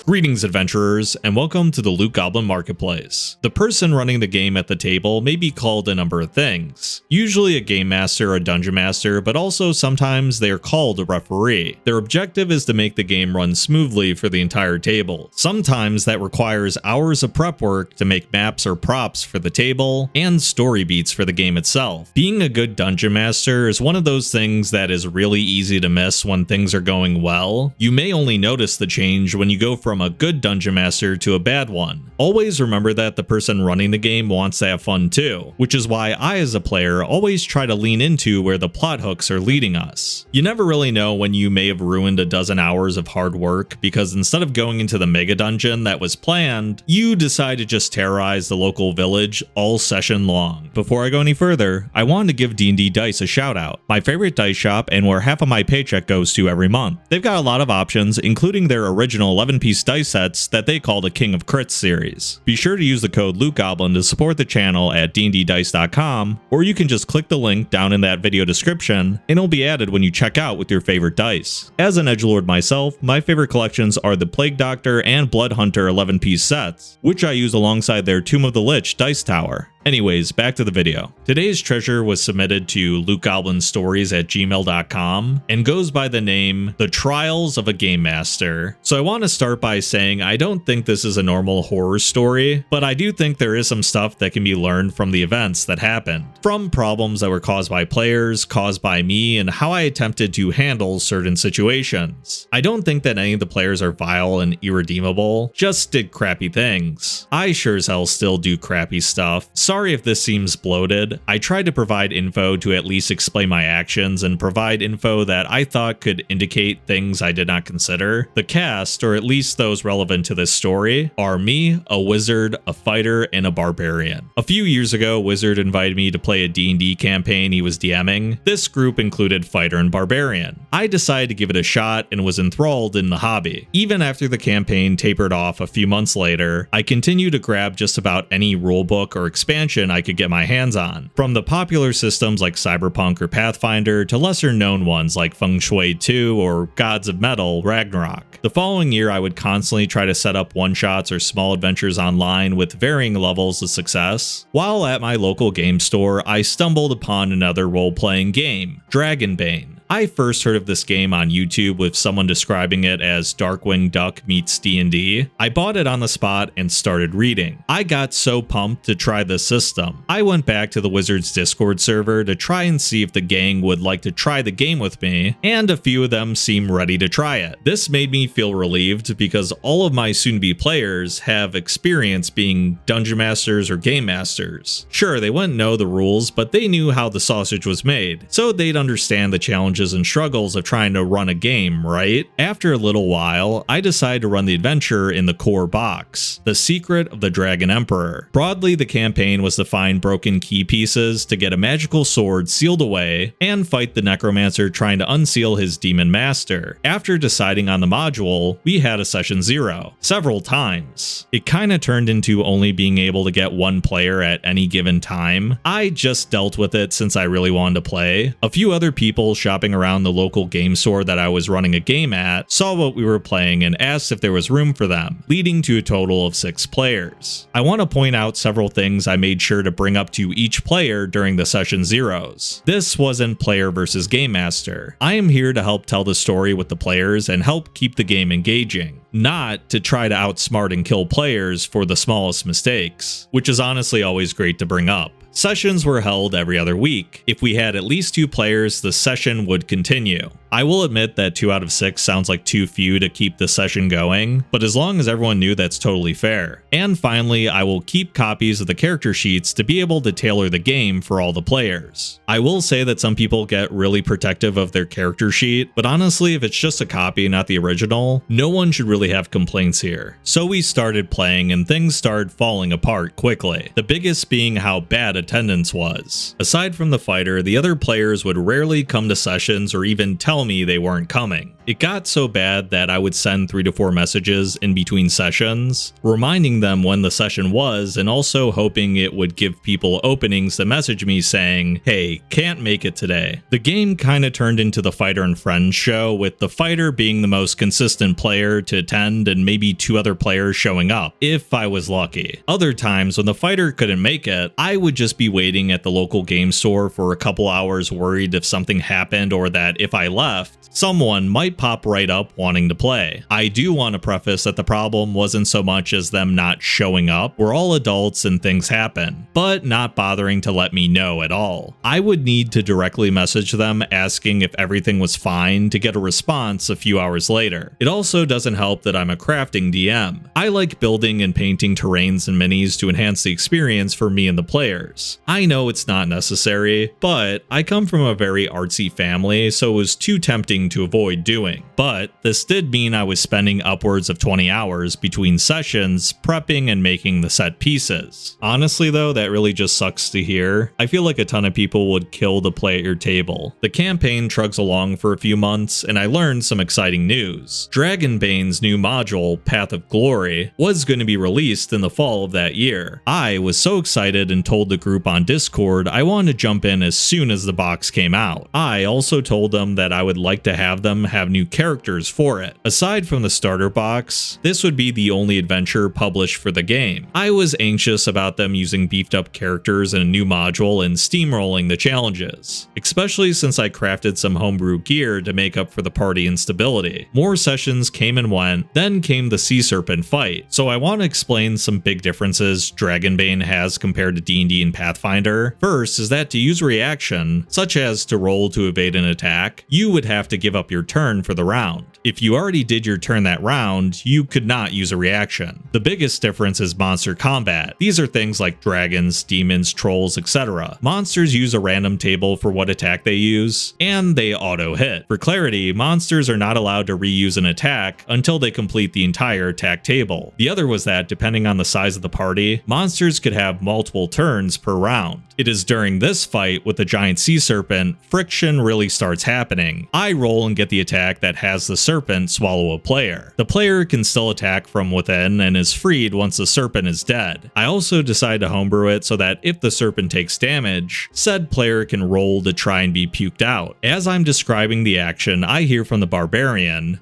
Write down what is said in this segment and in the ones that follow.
Greetings adventurers, and welcome to the Loot Goblin Marketplace. The person running the game at the table may be called a number of things. Usually a game master or dungeon master, but also sometimes they are called a referee. Their objective is to make the game run smoothly for the entire table. Sometimes that requires hours of prep work to make maps or props for the table, and story beats for the game itself. Being a good dungeon master is one of those things that is really easy to miss when things are going well. You may only notice the change when you go from a good dungeon master to a bad one. Always remember that the person running the game wants to have fun too, which is why I as a player always try to lean into where the plot hooks are leading us. You never really know when you may have ruined a dozen hours of hard work because instead of going into the mega dungeon that was planned, you decide to just terrorize the local village all session long. Before I go any further, I wanted to give D&D Dice a shout out, my favorite dice shop and where half of my paycheck goes to every month. They've got a lot of options, including their original 11-piece dice sets that they call the King of Crits series. Be sure to use the code LootGoblin to support the channel at dnddice.com, or you can just click the link down in that video description and it'll be added when you check out with your favorite dice. As an edgelord myself, my favorite collections are the Plague Doctor and Blood Hunter 11-piece sets, which I use alongside their Tomb of the Lich dice tower. Anyways, back to the video. Today's treasure was submitted to lootgoblinstories@gmail.com and goes by the name The Trials of a Game Master. So I want to start by saying I don't think this is a normal horror story, but I do think there is some stuff that can be learned from the events that happened. From problems that were caused by players, caused by me, and how I attempted to handle certain situations. I don't think that any of the players are vile and irredeemable, just did crappy things. I sure as hell still do crappy stuff. Sorry if this seems bloated. I tried to provide info to at least explain my actions and provide info that I thought could indicate things I did not consider. The cast, or at least those relevant to this story, are me, a wizard, a fighter, and a barbarian. A few years ago, Wizard invited me to play a D&D campaign he was DMing. This group included fighter and barbarian. I decided to give it a shot and was enthralled in the hobby. Even after the campaign tapered off a few months later, I continued to grab just about any rulebook or expansion I could get my hands on, from the popular systems like Cyberpunk or Pathfinder to lesser known ones like Feng Shui 2 or Gods of Metal Ragnarok. The following year I would constantly try to set up one-shots or small adventures online with varying levels of success. While at my local game store, I stumbled upon another role-playing game, Dragonbane. I first heard of this game on YouTube with someone describing it as Darkwing Duck meets D&D. I bought it on the spot and started reading. I got so pumped to try the system. I went back to the Wizards Discord server to try and see if the gang would like to try the game with me, and a few of them seemed ready to try it. This made me feel relieved because all of my soon-to-be players have experience being dungeon masters or game masters. Sure, they wouldn't know the rules, but they knew how the sausage was made, so they'd understand the challenges and struggles of trying to run a game, right? After a little while, I decided to run the adventure in the core box, The Secret of the Dragon Emperor. Broadly, the campaign was to find broken key pieces to get a magical sword sealed away and fight the necromancer trying to unseal his demon master. After deciding on the module, we had a session 0 several times. It kinda turned into only being able to get one player at any given time. I just dealt with it since I really wanted to play. A few other people shopping around the local game store that I was running a game at saw what we were playing and asked if there was room for them, leading to a total of 6 players. I want to point out several things I made sure to bring up to each player during the session 0s. This wasn't player versus game master. I am here to help tell the story with the players and help keep the game engaging, not to try to outsmart and kill players for the smallest mistakes, which is honestly always great to bring up. Sessions were held every other week. If we had at least 2 players, the session would continue. I will admit that 2 out of 6 sounds like too few to keep the session going, but as long as everyone knew, that's totally fair. And finally, I will keep copies of the character sheets to be able to tailor the game for all the players. I will say that some people get really protective of their character sheet, but honestly, if it's just a copy, not the original, no one should really have complaints here. So we started playing and things started falling apart quickly. The biggest being how bad attendance was. Aside from the fighter, the other players would rarely come to sessions or even tell me they weren't coming. It got so bad that I would send 3 to 4 messages in between sessions, reminding them when the session was and also hoping it would give people openings to message me saying, hey, can't make it today. The game kinda turned into the fighter and friends show, with the fighter being the most consistent player to attend and maybe 2 other players showing up, if I was lucky. Other times when the fighter couldn't make it, I would just be waiting at the local game store for a couple hours worried if something happened or that if I left, someone might pop right up wanting to play. I do want to preface that the problem wasn't so much as them not showing up. We're all adults and things happen, but not bothering to let me know at all. I would need to directly message them asking if everything was fine to get a response a few hours later. It also doesn't help that I'm a crafting DM. I like building and painting terrains and minis to enhance the experience for me and the players. I know it's not necessary, but I come from a very artsy family, so it was too tempting to avoid doing. But this did mean I was spending upwards of 20 hours between sessions prepping and making the set pieces. Honestly though, that really just sucks to hear. I feel like a ton of people would kill to play at your table. The campaign trugs along for a few months, and I learned some exciting news. Dragonbane's new module, Path of Glory, was going to be released in the fall of that year. I was so excited and told the group on Discord I wanted to jump in as soon as the box came out. I also told them that I would like to have them have new characters for it. Aside from the starter box, this would be the only adventure published for the game. I was anxious about them using beefed up characters in a new module and steamrolling the challenges, especially since I crafted some homebrew gear to make up for the party instability. More sessions came and went, then came the Sea Serpent fight, so I want to explain some big differences Dragonbane has compared to D&D and Pathfinder. First is that to use a reaction, such as to roll to evade an attack, you would have to give up your turn for the round. If you already did your turn that round, you could not use a reaction. The biggest difference is monster combat. These are things like dragons, demons, trolls, etc. Monsters use a random table for what attack they use, and they auto-hit. For clarity, monsters are not allowed to reuse an attack until they complete the entire attack table. The other was that, depending on the size of the party, monsters could have multiple turns per round. It is during this fight with the giant sea serpent, friction really starts happening. I roll and get the attack that has the serpent swallow a player. The player can still attack from within and is freed once the serpent is dead. I also decide to homebrew it so that if the serpent takes damage, said player can roll to try and be puked out. As I'm describing the action, I hear from the barbarian,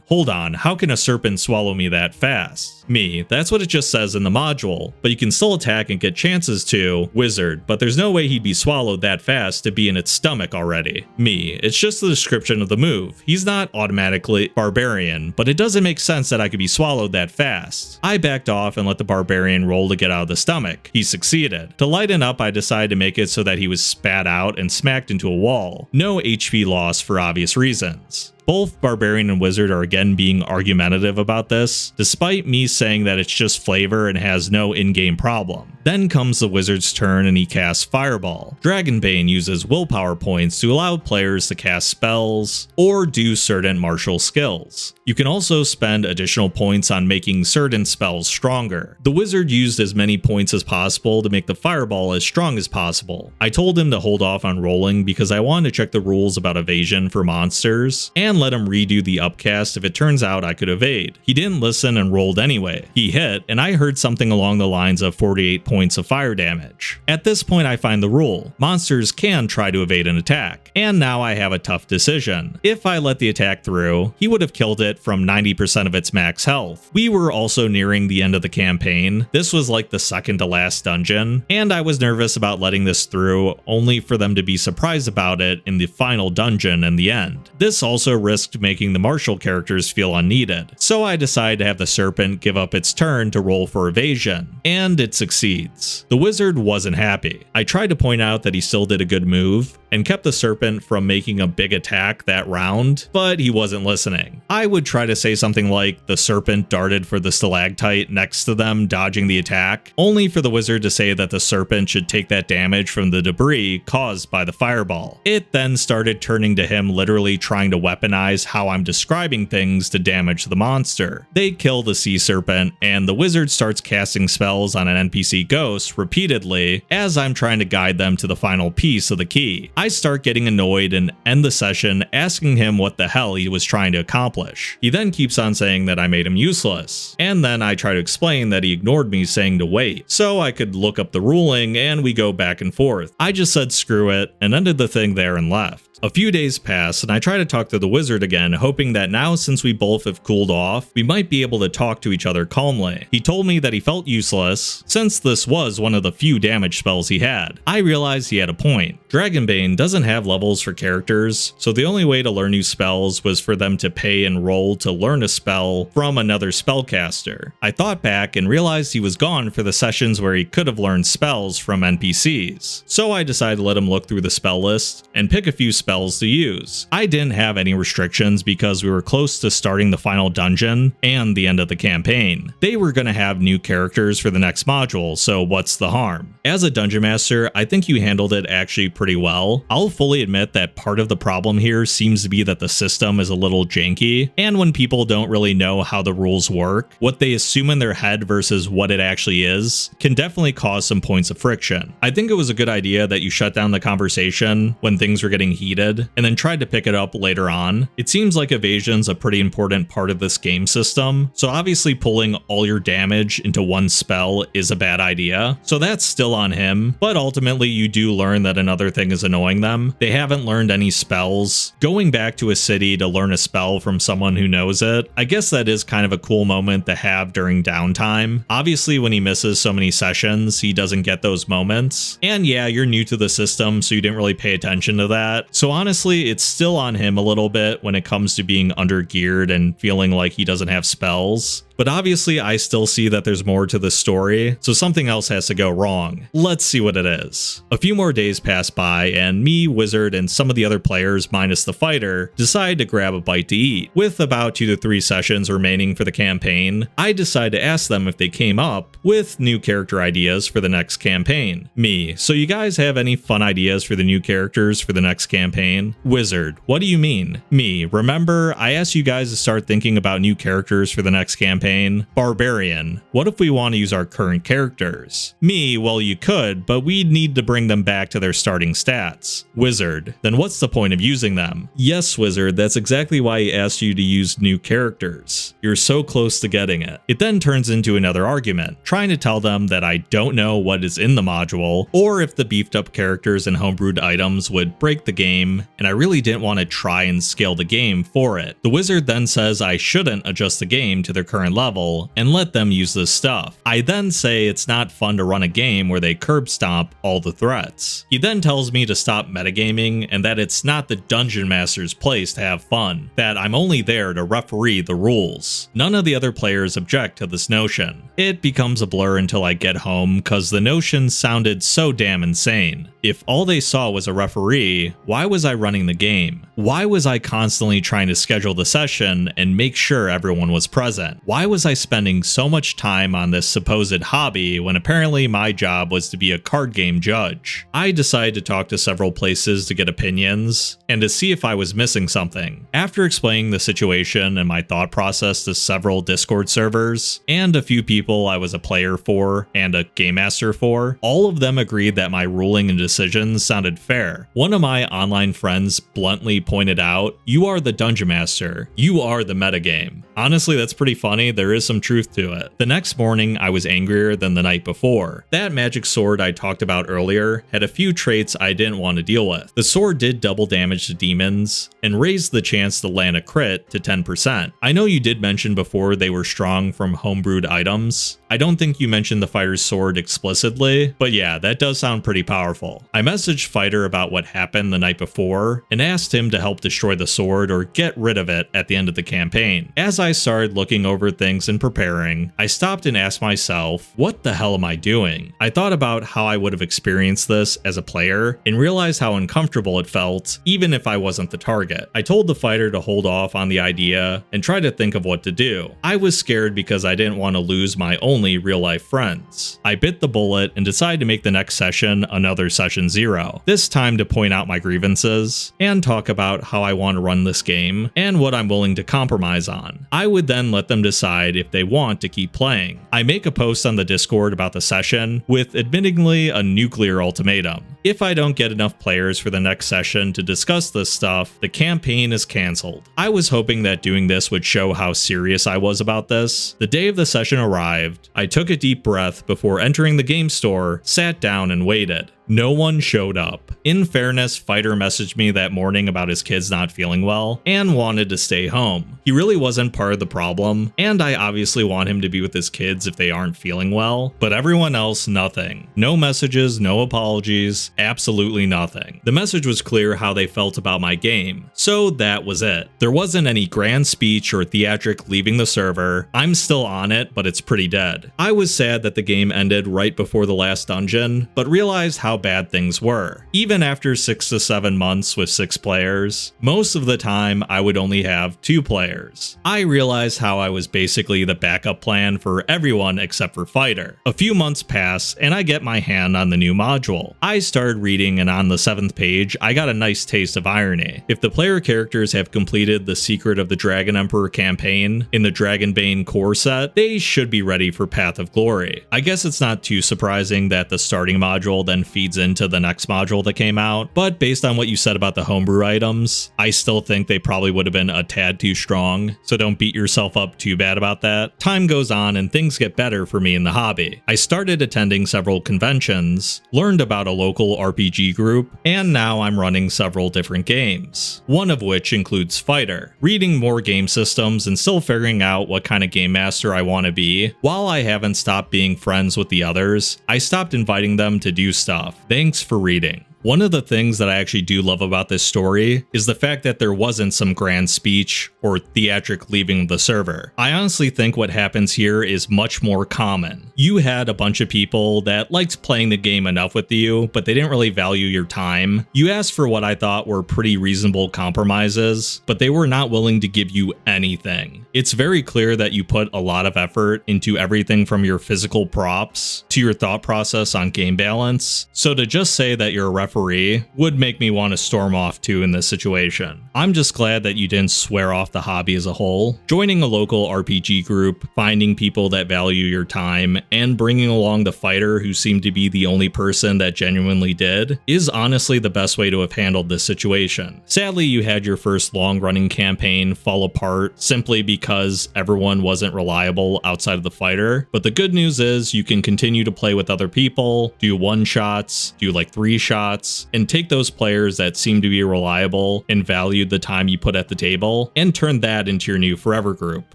hold on, how can a serpent swallow me that fast? Me, that's what it just says in the module, but you can still attack and get chances to, wizard, but there's no way he'd be swallowed that fast to be in its stomach already. Me, it's just the description of the move. He's not automatically barbarian, but it doesn't make sense that I could be swallowed that fast. I backed off and let the barbarian roll to get out of the stomach. He succeeded. To lighten up, I decided to make it so that he was spat out and smacked into a wall. No HP loss for obvious reasons. Both Barbarian and Wizard are again being argumentative about this, despite me saying that it's just flavor and has no in-game problem. Then comes the Wizard's turn and he casts Fireball. Dragonbane uses willpower points to allow players to cast spells or do certain martial skills. You can also spend additional points on making certain spells stronger. The Wizard used as many points as possible to make the Fireball as strong as possible. I told him to hold off on rolling because I wanted to check the rules about evasion for monsters, and let him redo the upcast if it turns out I could evade. He didn't listen and rolled anyway. He hit, and I heard something along the lines of 48 points of fire damage. At this point I find the rule. Monsters can try to evade an attack, and now I have a tough decision. If I let the attack through, he would have killed it from 90% of its max health. We were also nearing the end of the campaign. This was like the second to last dungeon, and I was nervous about letting this through, only for them to be surprised about it in the final dungeon in the end. This also risked making the martial characters feel unneeded, so I decided to have the serpent give up its turn to roll for evasion, and it succeeds. The wizard wasn't happy. I tried to point out that he still did a good move, and kept the serpent from making a big attack that round, but he wasn't listening. I would try to say something like the serpent darted for the stalactite next to them, dodging the attack, only for the wizard to say that the serpent should take that damage from the debris caused by the fireball. It then started turning to him literally trying to weaponize how I'm describing things to damage the monster. They kill the sea serpent, and the wizard starts casting spells on an NPC ghost repeatedly as I'm trying to guide them to the final piece of the key. I start getting annoyed and end the session asking him what the hell he was trying to accomplish. He then keeps on saying that I made him useless, and then I try to explain that he ignored me saying to wait, so I could look up the ruling, and we go back and forth. I just said screw it and ended the thing there and left. A few days pass, and I try to talk to the wizard again, hoping that now since we both have cooled off, we might be able to talk to each other calmly. He told me that he felt useless, since this was one of the few damage spells he had. I realized he had a point. Dragonbane doesn't have levels for characters, so the only way to learn new spells was for them to pay and roll to learn a spell from another spellcaster. I thought back and realized he was gone for the sessions where he could have learned spells from NPCs. So I decided to let him look through the spell list and pick a few spells to use. I didn't have any restrictions because we were close to starting the final dungeon and the end of the campaign. They were going to have new characters for the next module, so what's the harm? As a dungeon master, I think you handled it actually pretty well. I'll fully admit that part of the problem here seems to be that the system is a little janky, and when people don't really know how the rules work, what they assume in their head versus what it actually is can definitely cause some points of friction. I think it was a good idea that you shut down the conversation when things were getting heated and then tried to pick it up later on. It seems like evasion's a pretty important part of this game system, so obviously pulling all your damage into one spell is a bad idea, so that's still on him, but ultimately you do learn that another thing is annoying them. They haven't learned any spells. Going back to a city to learn a spell from someone who knows it, I guess that is kind of a cool moment to have during downtime. Obviously when he misses so many sessions, he doesn't get those moments, and yeah, you're new to the system, so you didn't really pay attention to that. So honestly, it's still on him a little bit when it comes to being undergeared and feeling like he doesn't have spells. But obviously I still see that there's more to the story, so something else has to go wrong. Let's see what it is. A few more days pass by, and me, Wizard, and some of the other players minus the fighter decide to grab a bite to eat. With about 2 to 3 sessions remaining for the campaign, I decide to ask them if they came up with new character ideas for the next campaign. Me, so you guys have any fun ideas for the new characters for the next campaign? Wizard, what do you mean? Me, remember I asked you guys to start thinking about new characters for the next campaign? Barbarian, what if we want to use our current characters? Me, well you could, but we'd need to bring them back to their starting stats. Wizard, then what's the point of using them? Yes, Wizard, that's exactly why I asked you to use new characters. You're so close to getting it. It then turns into another argument, trying to tell them that I don't know what is in the module, or if the beefed up characters and homebrewed items would break the game, and I really didn't want to try and scale the game for it. The wizard then says I shouldn't adjust the game to their current level and let them use this stuff. I then say it's not fun to run a game where they curb stomp all the threats. He then tells me to stop metagaming and that it's not the dungeon master's place to have fun, that I'm only there to referee the rules. None of the other players object to this notion. It becomes a blur until I get home cause the notion sounded so damn insane. If all they saw was a referee, why was I running the game? Why was I constantly trying to schedule the session and make sure everyone was present? Why was I spending so much time on this supposed hobby when apparently my job was to be a card game judge? I decided to talk to several places to get opinions and to see if I was missing something. After explaining the situation and my thought process to several Discord servers and a few people I was a player for and a game master for, all of them agreed that my ruling and decisions sounded fair. One of my online friends bluntly pointed out, "You are the dungeon master. You are the metagame." Honestly, that's pretty funny. There is some truth to it. The next morning, I was angrier than the night before. That magic sword I talked about earlier had a few traits I didn't want to deal with. The sword did double damage to demons and raised the chance to land a crit to 10%. I know you did mention before they were strong from homebrewed items. I don't think you mentioned the fighter's sword explicitly, but yeah, that does sound pretty powerful. I messaged Fighter about what happened the night before and asked him to help destroy the sword or get rid of it at the end of the campaign. As I I started looking over things and preparing, I stopped and asked myself, what the hell am I doing? I thought about how I would have experienced this as a player and realized how uncomfortable it felt, even if I wasn't the target. I told the fighter to hold off on the idea and try to think of what to do. I was scared because I didn't want to lose my only real-life friends. I bit the bullet and decided to make the next session another session 0, this time to point out my grievances and talk about how I want to run this game and what I'm willing to compromise on. I would then let them decide if they want to keep playing. I make a post on the Discord about the session with admittingly a nuclear ultimatum. If I don't get enough players for the next session to discuss this stuff, the campaign is cancelled. I was hoping that doing this would show how serious I was about this. The day of the session arrived. I took a deep breath before entering the game store, sat down and waited. No one showed up. In fairness, Fighter messaged me that morning about his kids not feeling well and wanted to stay home. He really wasn't part of the problem, and I obviously want him to be with his kids if they aren't feeling well, but everyone else, nothing. No messages, no apologies, absolutely nothing. The message was clear how they felt about my game, so that was it. There wasn't any grand speech or theatric leaving the server. I'm still on it, but it's pretty dead. I was sad that the game ended right before the last dungeon, but realized how bad things were. Even after 6 to 7 months with 6 players, most of the time I would only have 2 players. I realized how I was basically the backup plan for everyone except for Fighter. A few months pass and I get my hand on the new module. I started reading and on the 7th page I got a nice taste of irony. If the player characters have completed the Secret of the Dragon Emperor campaign in the Dragonbane core set, they should be ready for Path of Glory. I guess it's not too surprising that the starting module then feeds into the next module that came out, but based on what you said about the homebrew items, I still think they probably would have been a tad too strong, so don't beat yourself up too bad about that. Time goes on and things get better for me in the hobby. I started attending several conventions, learned about a local RPG group, and now I'm running several different games, one of which includes Fighter. Reading more game systems and still figuring out what kind of game master I want to be. While I haven't stopped being friends with the others, I stopped inviting them to do stuff. Thanks for reading. One of the things that I actually do love about this story is the fact that there wasn't some grand speech or theatric leaving the server. I honestly think what happens here is much more common. You had a bunch of people that liked playing the game enough with you, but they didn't really value your time. You asked for what I thought were pretty reasonable compromises, but they were not willing to give you anything. It's very clear that you put a lot of effort into everything from your physical props to your thought process on game balance, so to just say that you're a referee would make me want to storm off too in this situation. I'm just glad that you didn't swear off the hobby as a whole. Joining a local RPG group, finding people that value your time, and bringing along the fighter who seemed to be the only person that genuinely did is honestly the best way to have handled this situation. Sadly, you had your first long-running campaign fall apart simply because everyone wasn't reliable outside of the fighter, but the good news is you can continue to play with other people, do one-shots, do like 3 shots, and take those players that seem to be reliable and valued the time you put at the table and turn that into your new forever group.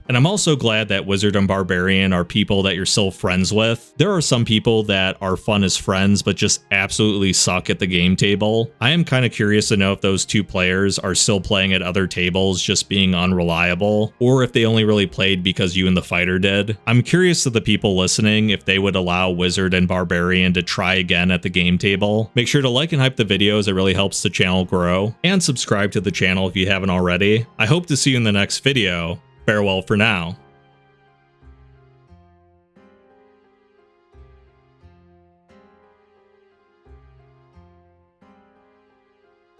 And I'm also glad that Wizard and Barbarian are people that you're still friends with. There are some people that are fun as friends but just absolutely suck at the game table. I am kind of curious to know if those 2 players are still playing at other tables just being unreliable, or if they only really played because you and the fighter did. I'm curious to the people listening if they would allow Wizard and Barbarian to try again at the game table. Make sure to like and hype the videos, it really helps the channel grow, and subscribe to the channel if you haven't already. I hope to see you in the next video. Farewell for now.